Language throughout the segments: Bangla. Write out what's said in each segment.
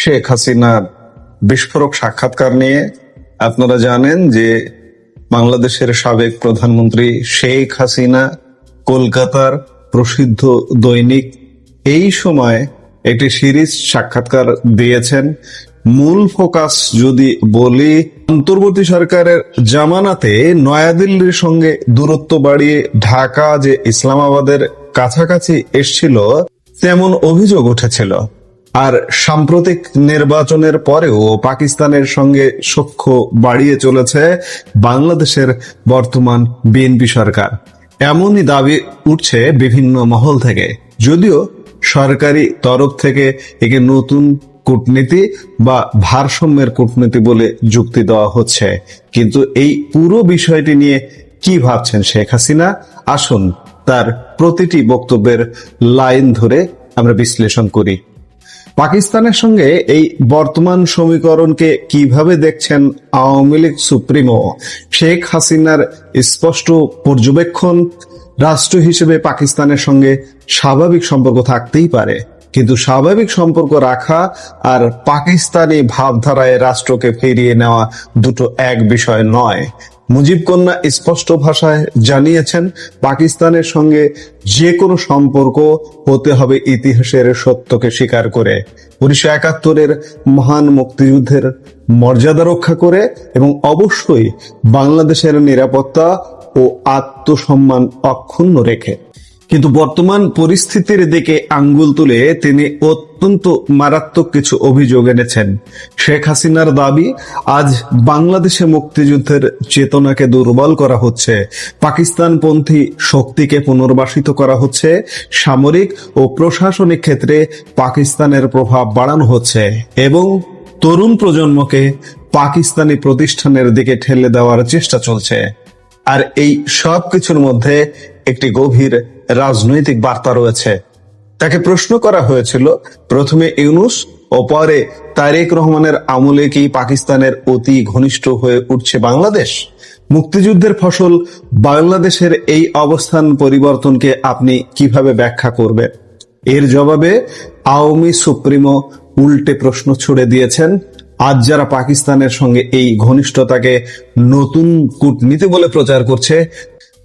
শেখ হাসিনার বিস্ফোরক সাক্ষাৎকার নিয়ে আপনারা জানেন যে বাংলাদেশের সাবেক প্রধানমন্ত্রী শেখ হাসিনা কলকাতার প্রসিদ্ধ দৈনিক এই সময় একটি সিরিজ সাক্ষাৎকার দিয়েছেন। মূল ফোকাস যদি বলি, অন্তর্বর্তী সরকারের জামানাতে নয়াদিল্লির সঙ্গে দূরত্ব বাড়িয়ে ঢাকা যে ইসলামাবাদের কাছাকাছি এসছিল তেমন অভিযোগ উঠেছিল। আর সাম্প্রতিক নির্বাচনের পরেও পাকিস্তানের সঙ্গে সখ্য বাড়িয়ে চলেছে বাংলাদেশের বর্তমান বিএনপি সরকার, এমনই দাবি উঠছে বিভিন্ন মহল থেকে। যদিও সরকারি তরফ থেকে একে নতুন কূটনীতি বা ভারসাম্যের কূটনীতি বলে যুক্তি দেওয়া হচ্ছে, কিন্তু এই পুরো বিষয়টি নিয়ে কি ভাবছেন শেখ হাসিনা, আসুন তার প্রতিটি বক্তব্যের লাইন ধরে আমরা বিশ্লেষণ করি। পাকিস্তানের সঙ্গে এই বর্তমান সমীকরণকে কিভাবে দেখছেন আওয়ামী লীগ সুপ্রিমো শেখ হাসিনার স্পষ্ট পর্যবেক্ষণ, রাষ্ট্র হিসেবে পাকিস্তানের সঙ্গে স্বাভাবিক সম্পর্ক থাকতেই পারে, কিন্তু স্বাভাবিক সম্পর্ক রাখা আর পাকিস্তানি ভাবধারায় রাষ্ট্রকে ফিরিয়ে নেওয়া দুটো এক বিষয় নয়। মুজিব কন্যা স্পষ্ট ভাষায় জানিয়েছেন, পাকিস্তানের সঙ্গে যে কোনো সম্পর্ক হতে হবে ইতিহাসের সত্যকে স্বীকার করে, 1971-এর মহান মুক্তিযুদ্ধের মর্যাদা রক্ষা করে এবং অবশ্যই বাংলাদেশের নিরাপত্তা ও আত্মসম্মান অক্ষুণ্ণ রেখে। কিন্তু বর্তমান পরিস্থিতির দিকে আঙ্গুল তুলে তিনি অত্যন্ত মারাত্মক কিছু অভিযোগ এনেছেন। শেখ হাসিনার দাবি, আজ বাংলাদেশে মুক্তিযুদ্ধের চেতনাকে দুর্বল করা হচ্ছে, পাকিস্তানপন্থী শক্তিকে পুনর্বাসিত করা হচ্ছে, সামরিক ও প্রশাসনিক ক্ষেত্রে পাকিস্তানের প্রভাব বাড়ানো হচ্ছে এবং তরুণ প্রজন্মকে পাকিস্তানি প্রতিষ্ঠানের দিকে ঠেলে দেওয়ার চেষ্টা চলছে। আর এই সব কিছুর মধ্যে একটি গভীর রাজনৈতিক বার্তা রয়েছে। তাকে প্রশ্ন করা হয়েছিল, প্রথমে ইউনূস ও পরে তারেক রহমানের আমলে কি পাকিস্তানের অতি ঘনিষ্ঠ হয়ে উঠছে বাংলাদেশ? মুক্তিযুদ্ধের ফসল বাংলাদেশের এই অবস্থান পরিবর্তনকে আপনি কিভাবে ব্যাখ্যা করবেন? এর জবাবে আওয়ামী সুপ্রিমো উল্টে প্রশ্ন ছুড়ে দিয়েছেন, আজ যারা পাকিস্তানের সঙ্গে এই ঘনিষ্ঠতাকে নতুন কূটনীতি বলে প্রচার করছে,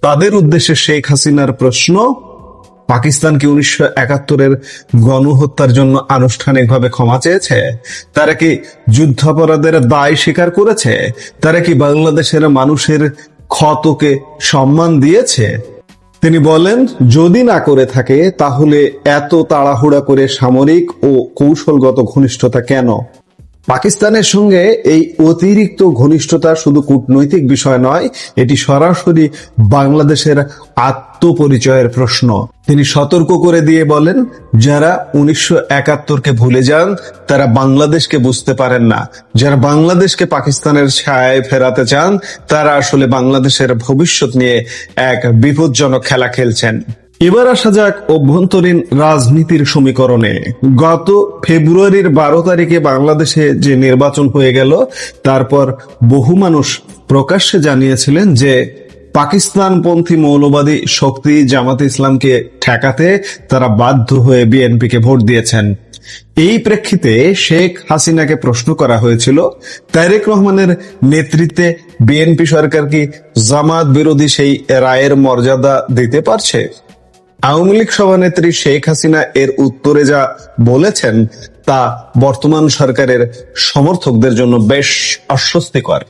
তাদের উদ্দেশ্যে শেখ হাসিনার প্রশ্ন, পাকিস্তান কি 1971-এর গণহত্যার জন্য আনুষ্ঠানিকভাবে ক্ষমা চেয়েছে? তারা কি যুদ্ধাপরাধের দায় স্বীকার করেছে? তারা কি বাংলাদেশের মানুষের ক্ষতকে সম্মান দিয়েছে? তিনি বলেন, যদি না করে থাকে তাহলে এত তাড়াহুড়া করে সামরিক ও কৌশলগত ঘনিষ্ঠতা কেন? পাকিস্তানের সঙ্গে এই অতিরিক্ত ঘনিষ্ঠতা শুধু কূটনৈতিক বিষয় নয়, এটি সরাসরি বাংলাদেশের আত্মপরিচয়ের প্রশ্ন। তিনি সতর্ক করে দিয়ে বলেন, যারা 1971-কে ভুলে যান তারা বাংলাদেশকে বুঝতে পারেন না, যারা বাংলাদেশকে পাকিস্তানের ছায়ায় ফেরাতে চান তারা আসলে বাংলাদেশের ভবিষ্যৎ নিয়ে এক বিপজ্জনক খেলা খেলছেন। এবার আসা যাক অভ্যন্তরীণ রাজনীতির সমীকরণে। গত ফেব্রুয়ারির 12 তারিখে বাংলাদেশে যে নির্বাচন হয়ে গেল, তারপর বহু মানুষ প্রকাশ্যে জানিয়েছিলেন যে পাকিস্তানপন্থী মৌলবাদী শক্তি জামাতে ইসলামকে ঠেকাতে তারা বাধ্য হয়ে বিএনপিকে ভোট দিয়েছেন। এই প্রেক্ষিতে শেখ হাসিনাকে প্রশ্ন করা হয়েছিল, তারেক রহমানের নেতৃত্বে বিএনপি সরকার কি জামাত বিরোধী সেই রায়ের মর্যাদা দিতে পারছে? আওয়ামী লীগ সভানেত্রী শেখ হাসিনা এর উত্তরে যা বলেছেন তা বর্তমান সরকারের সমর্থকদের জন্য বেশ অস্বস্তিকর।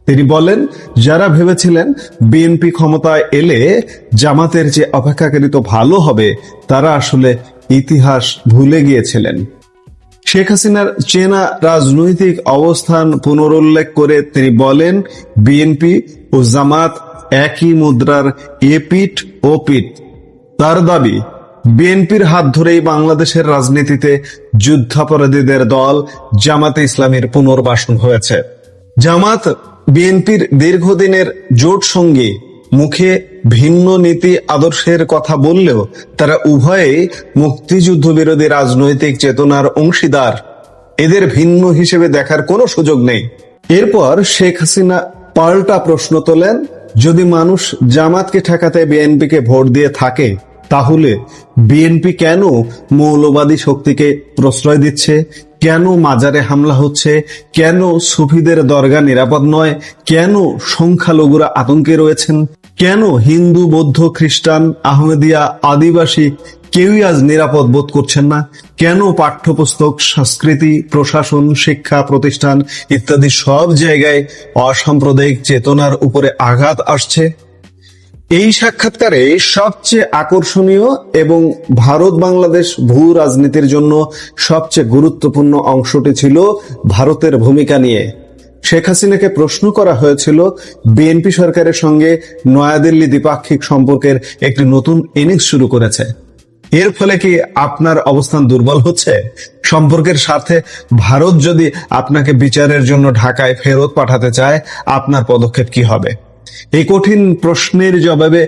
তিনি বলেন, যারা ভেবেছিলেন বিএনপি ক্ষমতায় এলে জামাতের যে অপেক্ষাকৃত ভালো হবে, তারা আসলে ইতিহাস ভুলে গিয়েছিলেন। শেখ হাসিনার চেনা রাজনৈতিক অবস্থান পুনরুল্লেখ করে তিনি বলেন, বিএনপি ও জামাত একই মুদ্রার এপিঠ ও পিঠ। তার দাবি, বিএনপির হাত ধরেই বাংলাদেশের রাজনীতিতে যুদ্ধাপরাধীদের দল জামাতে ইসলামের পুনর্বাসন হয়েছে। জামাত বিএনপির দীর্ঘদিনের জোট সঙ্গী, মুখে ভিন্ন নীতি আদর্শের কথা বললেও তারা উভয়েই মুক্তিযুদ্ধ বিরোধী রাজনৈতিক চেতনার অংশীদার। এদের ভিন্ন হিসেবে দেখার কোনো সুযোগ নেই। এরপর শেখ হাসিনা পাল্টা প্রশ্ন তোলেন, যদি মানুষ জামাতকে ঠেকাতে বিএনপিকে ভোট দিয়ে থাকে, তাহলে বিএনপি কেন মৌলবাদী শক্তিকে প্রশ্রয় দিচ্ছে? কেন মাজারে হামলা হচ্ছে, কেন সুফিদের দরগা নিরাপদ নয়, কেন সংখ্যালঘুরা আতঙ্কে রয়েছেন, কেন হিন্দু বৌদ্ধ খ্রিস্টান আহমেদিয়া আদিবাসী কেউই আজ নিরাপদ বোধ করছেন না, কেন পাঠ্যপুস্তক সংস্কৃতি প্রশাসন শিক্ষা প্রতিষ্ঠান ইত্যাদি সব জায়গায় অসাম্প্রদায়িক চেতনার উপরে আঘাত আসছে। এই সাক্ষাৎকারে সবচেয়ে আকর্ষণীয় এবং ভারত বাংলাদেশ ভূ রাজনীতির জন্য সবচেয়ে গুরুত্বপূর্ণ অংশটি ছিল ভারতের ভূমিকা নিয়ে। শেখ হাসিনাকে প্রশ্ন করা হয়েছিল বিএনপি সরকারের সঙ্গে নয়াদিল্লি দ্বিপাক্ষিক সম্পর্কের একটি নতুন ইনিংস শুরু করেছে, এর ফলে কি আপনার অবস্থান দুর্বল হচ্ছে? সম্পর্কের স্বার্থে ভারত যদি আপনাকে বিচারের জন্য ঢাকায় ফেরত পাঠাতে চায়, আপনার পদক্ষেপ কি হবে? এই কঠিন প্রশ্নের জবাবে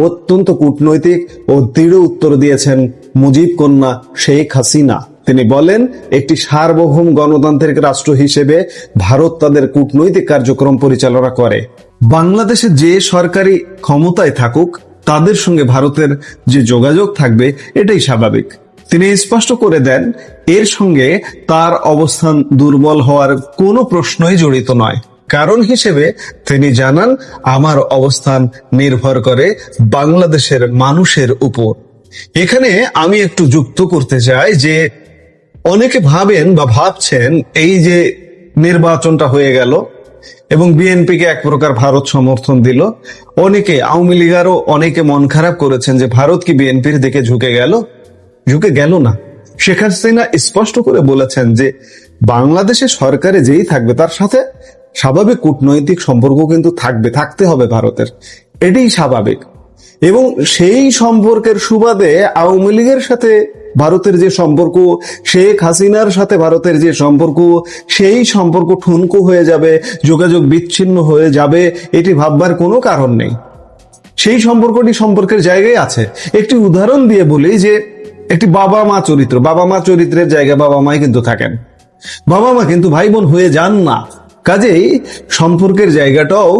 অত্যন্ত কূটনৈতিক ও দৃঢ় উত্তর দিয়েছেন মুজিব কন্যা শেখ হাসিনা। তিনি বলেন, একটি সার্বভৌম গণতান্ত্রিক রাষ্ট্র হিসেবে ভারত তাদের কূটনৈতিক কার্যক্রম পরিচালনা করে। বাংলাদেশে যে সরকারি ক্ষমতায় থাকুক, তাদের সঙ্গে ভারতের যে যোগাযোগ থাকবে এটাই স্বাভাবিক। তিনি স্পষ্ট করে দেন, এর সঙ্গে তার অবস্থান দুর্বল হওয়ার কোনো প্রশ্নই জড়িত নয়। কারণ হিসেবে তিনি জানান, আমার অবস্থান নির্ভর করে বাংলাদেশের মানুষের উপর। এখানে আমি একটু যুক্ত করতে চাই যে অনেকে ভাবেন বা ভাবছেন এই যে নির্বাচনটা হয়ে গেল এবং বিএনপিকে এক প্রকার ভারত সমর্থন দিল, অনেকে আওয়ামী লীগারও অনেকে মন খারাপ করেছেন যে ভারত কি বিএনপির দিকে ঝুঁকে গেল না। শেখ হাসিনা স্পষ্ট করে বলেছেন যে বাংলাদেশের সরকারে যেই থাকবে তার সাথে স্বাভাবিক কূটনৈতিক সম্পর্ক কিন্তু থাকতে হবে ভারতের, এটাই স্বাভাবিক। এবং সেই সম্পর্কের সুবাদে আওয়ামী লীগের সাথে ভারতের যে সম্পর্ক, শেখ হাসিনার সাথে ভারতের যে সম্পর্ক, সেই সম্পর্ক ঠুনকো হয়ে যাবে, যোগাযোগ বিচ্ছিন্ন হয়ে যাবে, এটি ভাববার কোনো কারণ নেই। সেই সম্পর্কটি সম্পর্কের জায়গায় আছে। একটি উদাহরণ দিয়ে বলি যে একটি বাবা মা চরিত্রের জায়গায় বাবা মাই কিন্তু থাকেন, বাবা মা কিন্তু ভাই বোন হয়ে যান না। কাজেই সম্পর্কের জায়গাটাও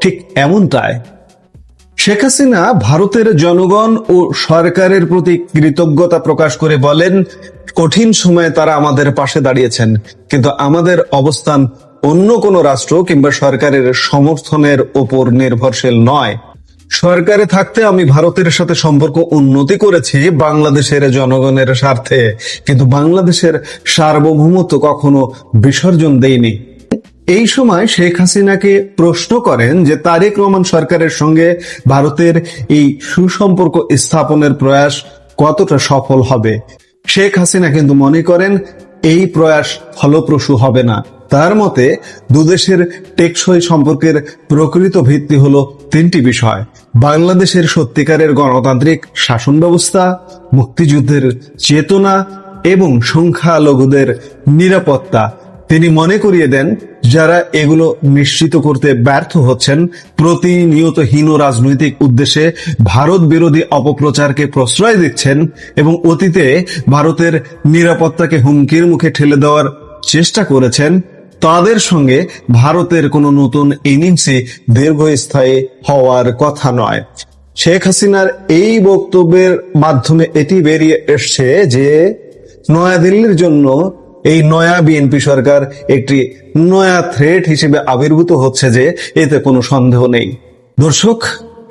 ঠিক এমনটাই। শেখ হাসিনা ভারতের জনগণ ও সরকারের প্রতি কৃতজ্ঞতা প্রকাশ করে বলেন, কঠিন সময়ে তারা আমাদের পাশে দাঁড়িয়েছেন, কিন্তু আমাদের অবস্থান অন্য কোনো রাষ্ট্র কিংবা সরকারের সমর্থনের উপর নির্ভরশীল নয়। সরকারে থাকতে আমি ভারতের সাথে সম্পর্ক উন্নতি করেছি বাংলাদেশের জনগণের স্বার্থে, কিন্তু বাংলাদেশের সার্বভৌমত্ব কখনো বিসর্জন দেইনি। এই সময় শেখ হাসিনাকে প্রশ্ন করেন যে তারেক রহমান সরকারের সঙ্গে ভারতের এই সুসম্পর্ক স্থাপনের প্রয়াস কতটা সফল হবে। শেখ হাসিনা কিন্তু মনে করেন এই প্রয়াস ফলপ্রসূ হবে না। তার মতে দুদেশের টেকসই সম্পর্কের প্রকৃত ভিত্তি হলো তিনটি বিষয়: বাংলাদেশের সত্যিকারের গণতান্ত্রিক শাসন ব্যবস্থা, মুক্তিযুদ্ধের চেতনা এবং সংখ্যালঘুদের নিরাপত্তা। তিনি মনে করিয়ে দেন, যারা এগুলো নিশ্চিত করতে ব্যর্থ হচ্ছেন, প্রতিনিয়ত হীন রাজনৈতিক উদ্দেশ্যে ভারত বিরোধী অপপ্রচারকে প্রশ্রয় দিচ্ছেন এবং অতীতে ভারতের নিরাপত্তাকে হুমকির মুখে ঠেলে দেওয়ার চেষ্টা করেছেন, তাদের সঙ্গে ভারতের কোনো নতুন ইনিংসে দীর্ঘস্থায়ী হওয়ার কথা নয়। শেখ হাসিনার এই বক্তব্যের মাধ্যমে এটি বেরিয়ে এসছে যে নয়াদিল্লির জন্য এই নয়া বিএনপি সরকার একটি নয়া থ্রেট হিসেবে আবির্ভূত হচ্ছে, যে এতে কোনো সন্দেহ নেই। দর্শক,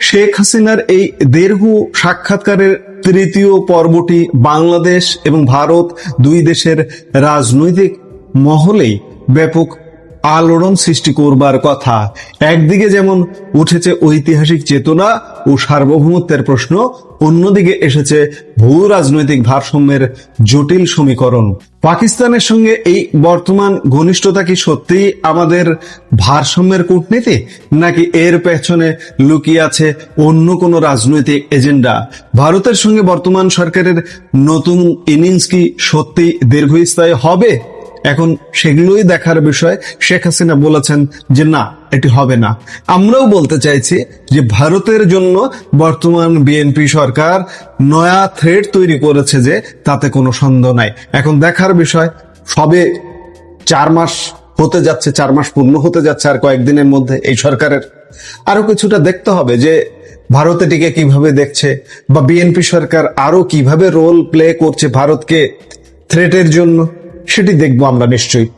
শেখ হাসিনার এই দীর্ঘ সাক্ষাৎকারের তৃতীয় পর্বটি বাংলাদেশ এবং ভারত দুই দেশের রাজনৈতিক মহলেই ব্যাপক আলোড়ন সৃষ্টি করবার কথা। একদিকে যেমন উঠেছে ঐতিহাসিক চেতনা ও সার্বভৌমত্বের প্রশ্ন, অন্যদিকে এসেছে ভূ রাজনৈতিক ভারসাম্যের জটিল সমীকরণ। পাকিস্তানের সঙ্গে এই বর্তমান ঘনিষ্ঠতা কি সত্যিই আমাদের ভারসাম্যের কূটনীতি, নাকি এর পেছনে লুকিয়ে আছে অন্য কোনো রাজনৈতিক এজেন্ডা? ভারতের সঙ্গে বর্তমান সরকারের নতুন ইনিংস কি সত্যি দীর্ঘস্থায়ী হবে? এখন সেগুলোই দেখার বিষয়। শেখ হাসিনা বলেছেন যে না, এটি হবে না। আমরাও বলতে চাইছি যে ভারতের জন্য বর্তমান বিএনপি সরকার নয়া থ্রেট তৈরি করেছে, যে তাতে কোনো সন্দেহ নাই। এখন দেখার বিষয়, সবে 4 মাস হতে যাচ্ছে, 4 মাস পূর্ণ হতে যাচ্ছে আর কয়েকদিনের মধ্যে। এই সরকারের আরো কিছুটা দেখতে হবে যে ভারত এটিকে কিভাবে দেখছে, বা বিএনপি সরকার আরো কিভাবে রোল প্লে করছে ভারতকে থ্রেটের জন্য। সেটি দেখবো আমরা নিশ্চয়ই।